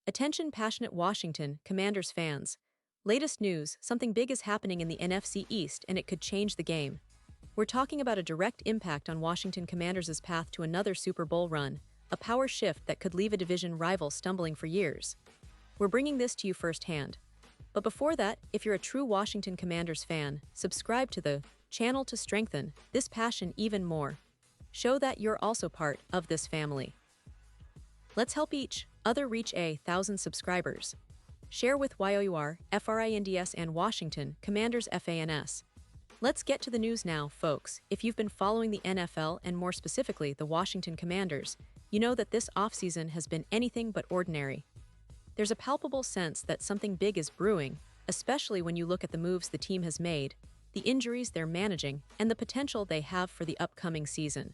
Attention passionate Washington Commanders fans. Latest news, something big is happening in the NFC East and it could change the game. We're talking about a direct impact on Washington Commanders' path to another Super Bowl run, a power shift that could leave a division rival stumbling for years. We're bringing this to you firsthand. But before that, if you're a true Washington Commanders fan, subscribe to the channel to strengthen this passion even more. Show that you're also part of this family. Let's help each other reach 1,000 subscribers. Share with YOUR, FRINDS and Washington Commanders FANS. Let's get to the news now, folks. If you've been following the NFL and more specifically the Washington Commanders, you know that this offseason has been anything but ordinary. There's a palpable sense that something big is brewing, especially when you look at the moves the team has made, the injuries they're managing, and the potential they have for the upcoming season.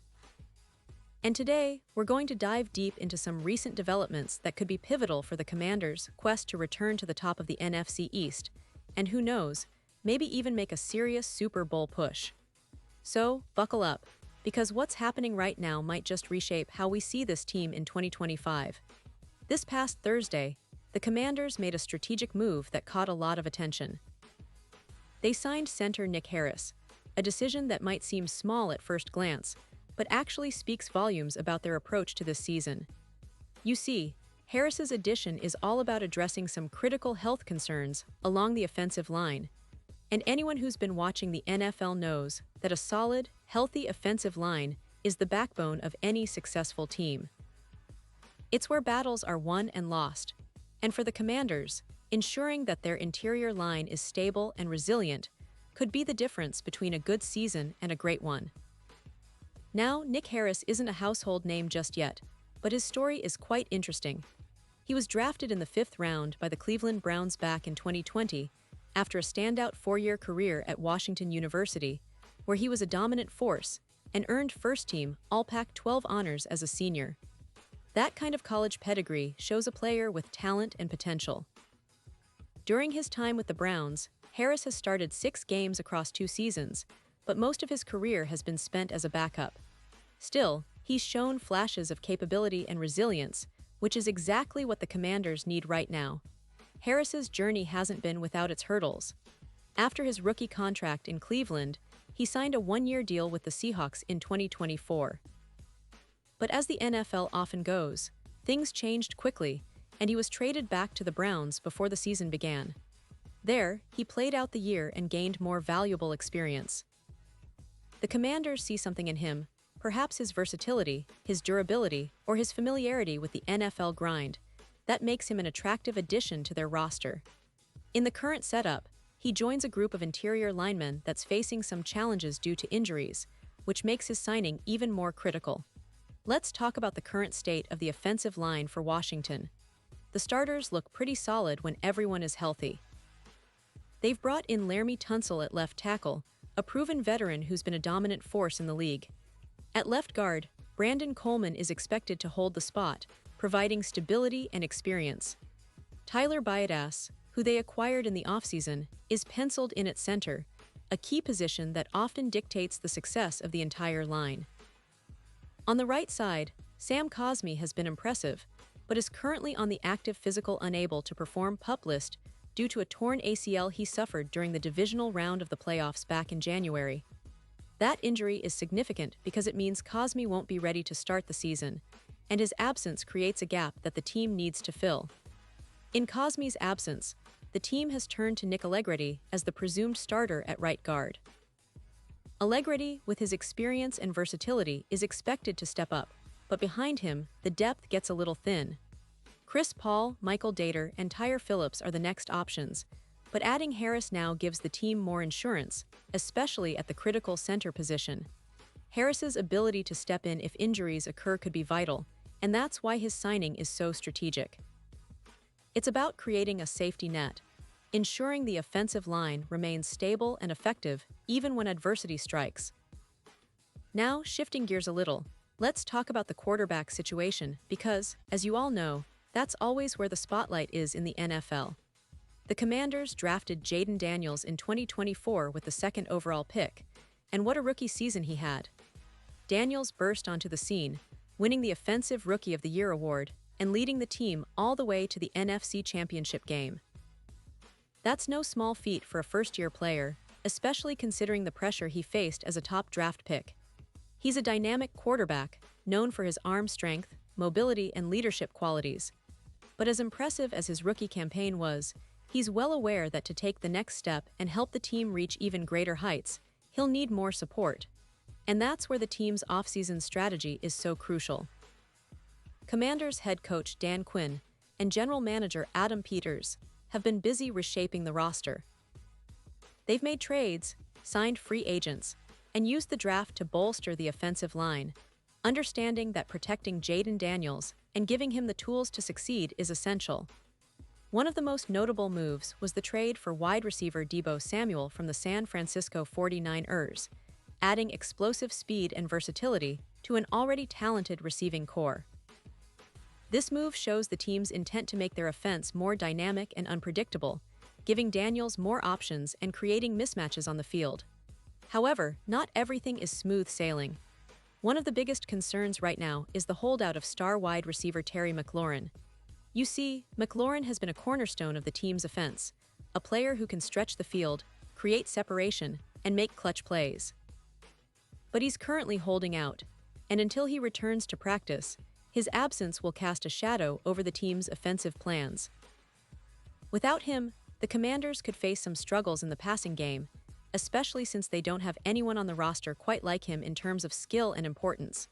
And today, we're going to dive deep into some recent developments that could be pivotal for the Commanders' quest to return to the top of the NFC East, and who knows, maybe even make a serious Super Bowl push. So, buckle up, because what's happening right now might just reshape how we see this team in 2025. This past Thursday, the Commanders made a strategic move that caught a lot of attention. They signed center Nick Harris, a decision that might seem small at first glance, but actually speaks volumes about their approach to this season. You see, Harris's addition is all about addressing some critical health concerns along the offensive line, and anyone who's been watching the NFL knows that a solid, healthy offensive line is the backbone of any successful team. It's where battles are won and lost, and for the Commanders, ensuring that their interior line is stable and resilient could be the difference between a good season and a great one. Now, Nick Harris isn't a household name just yet, but his story is quite interesting. He was drafted in the 5th round by the Cleveland Browns back in 2020 after a standout 4-year career at Washington University, where he was a dominant force and earned first-team All-Pac-12 honors as a senior. That kind of college pedigree shows a player with talent and potential. During his time with the Browns, Harris has started 6 games across 2 seasons, but most of his career has been spent as a backup. Still, he's shown flashes of capability and resilience, which is exactly what the Commanders need right now. Harris's journey hasn't been without its hurdles. After his rookie contract in Cleveland, he signed a 1-year deal with the Seahawks in 2024. But as the NFL often goes, things changed quickly, and he was traded back to the Browns before the season began. There, he played out the year and gained more valuable experience. The Commanders see something in him, perhaps his versatility, his durability, or his familiarity with the NFL grind, that makes him an attractive addition to their roster. In the current setup, he joins a group of interior linemen that's facing some challenges due to injuries, which makes his signing even more critical. Let's talk about the current state of the offensive line for Washington. The starters look pretty solid when everyone is healthy. They've brought in Laremy Tunsil at left tackle, a proven veteran who's been a dominant force in the league. At left guard, Brandon Coleman is expected to hold the spot, providing stability and experience. Tyler Biadasz, who they acquired in the offseason, is penciled in at center, a key position that often dictates the success of the entire line. On the right side, Sam Cosmi has been impressive, but is currently on the active physical unable to perform PUP list due to a torn ACL he suffered during the divisional round of the playoffs back in January. That injury is significant because it means Cosmi won't be ready to start the season, and his absence creates a gap that the team needs to fill. In Cosmi's absence, the team has turned to Nick Allegretti as the presumed starter at right guard. Allegretti, with his experience and versatility, is expected to step up, but behind him, the depth gets a little thin. Chris Paul, Michael Dater, and Tyre Phillips are the next options, but adding Harris now gives the team more insurance, especially at the critical center position. Harris's ability to step in if injuries occur could be vital, and that's why his signing is so strategic. It's about creating a safety net, ensuring the offensive line remains stable and effective even when adversity strikes. Now, shifting gears a little, let's talk about the quarterback situation because, as you all know, that's always where the spotlight is in the NFL. The Commanders drafted Jayden Daniels in 2024 with the 2nd overall pick, and what a rookie season he had. Daniels burst onto the scene, winning the Offensive Rookie of the Year award, and leading the team all the way to the NFC Championship game. That's no small feat for a first-year player, especially considering the pressure he faced as a top draft pick. He's a dynamic quarterback, known for his arm strength, mobility, and leadership qualities. But as impressive as his rookie campaign was, he's well aware that to take the next step and help the team reach even greater heights, he'll need more support. And that's where the team's offseason strategy is so crucial. Commanders head coach Dan Quinn and general manager Adam Peters have been busy reshaping the roster. They've made trades, signed free agents, and used the draft to bolster the offensive line, understanding that protecting Jayden Daniels and giving him the tools to succeed is essential. One of the most notable moves was the trade for wide receiver Deebo Samuel from the San Francisco 49ers, adding explosive speed and versatility to an already talented receiving core. This move shows the team's intent to make their offense more dynamic and unpredictable, giving Daniels more options and creating mismatches on the field. However, not everything is smooth sailing. One of the biggest concerns right now is the holdout of star wide receiver Terry McLaurin. You see, McLaurin has been a cornerstone of the team's offense, a player who can stretch the field, create separation, and make clutch plays. But he's currently holding out, and until he returns to practice, his absence will cast a shadow over the team's offensive plans. Without him, the Commanders could face some struggles in the passing game, especially since they don't have anyone on the roster quite like him in terms of skill and importance.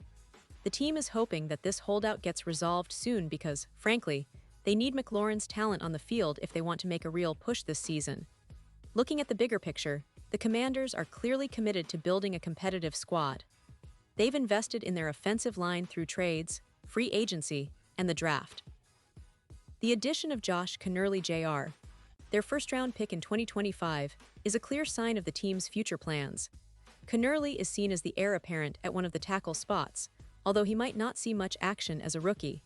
The team is hoping that this holdout gets resolved soon because, frankly, they need McLaurin's talent on the field if they want to make a real push this season. Looking at the bigger picture, the Commanders are clearly committed to building a competitive squad. They've invested in their offensive line through trades, free agency, and the draft. The addition of Josh Kennerly Jr., their first-round pick in 2025, is a clear sign of the team's future plans. Kennerly is seen as the heir apparent at one of the tackle spots, although he might not see much action as a rookie.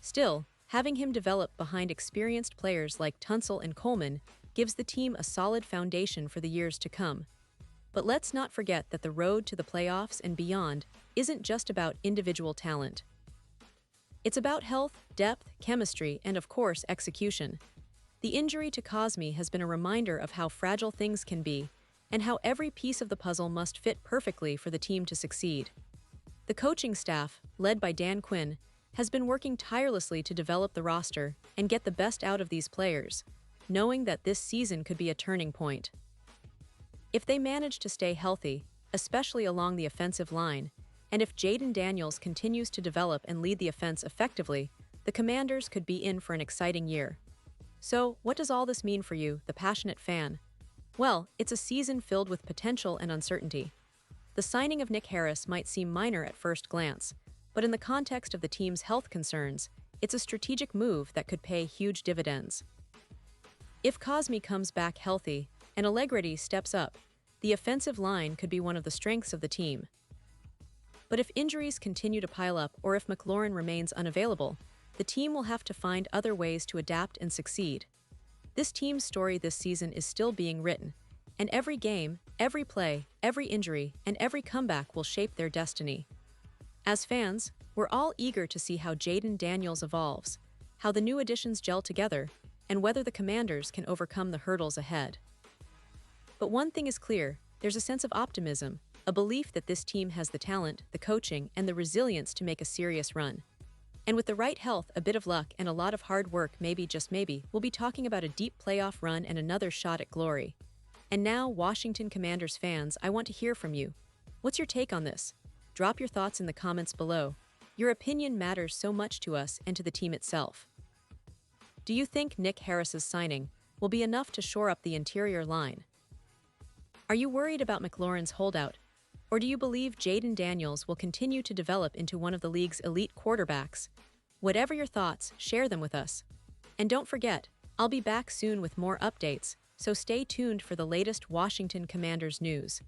Still, having him develop behind experienced players like Tunsil and Coleman gives the team a solid foundation for the years to come. But let's not forget that the road to the playoffs and beyond isn't just about individual talent. It's about health, depth, chemistry, and of course, execution. The injury to Cosme has been a reminder of how fragile things can be, and how every piece of the puzzle must fit perfectly for the team to succeed. The coaching staff, led by Dan Quinn, has been working tirelessly to develop the roster and get the best out of these players, knowing that this season could be a turning point. If they manage to stay healthy, especially along the offensive line, and if Jayden Daniels continues to develop and lead the offense effectively, the Commanders could be in for an exciting year. So, what does all this mean for you, the passionate fan? Well, it's a season filled with potential and uncertainty. The signing of Nick Harris might seem minor at first glance, but in the context of the team's health concerns, it's a strategic move that could pay huge dividends. If Cosme comes back healthy and Allegretti steps up, the offensive line could be one of the strengths of the team. But if injuries continue to pile up or if McLaurin remains unavailable, the team will have to find other ways to adapt and succeed. This team's story this season is still being written, and every game, every play, every injury, and every comeback will shape their destiny. As fans, we're all eager to see how Jayden Daniels evolves, how the new additions gel together, and whether the Commanders can overcome the hurdles ahead. But one thing is clear, there's a sense of optimism, a belief that this team has the talent, the coaching, and the resilience to make a serious run. And with the right health, a bit of luck, and a lot of hard work, maybe, just maybe, we'll be talking about a deep playoff run and another shot at glory. And now, Washington Commanders fans, I want to hear from you. What's your take on this? Drop your thoughts in the comments below. Your opinion matters so much to us and to the team itself. Do you think Nick Harris's signing will be enough to shore up the interior line? Are you worried about McLaurin's holdout? Or do you believe Jayden Daniels will continue to develop into one of the league's elite quarterbacks? Whatever your thoughts, share them with us. And don't forget, I'll be back soon with more updates, so stay tuned for the latest Washington Commanders news.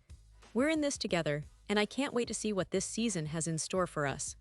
We're in this together, and I can't wait to see what this season has in store for us.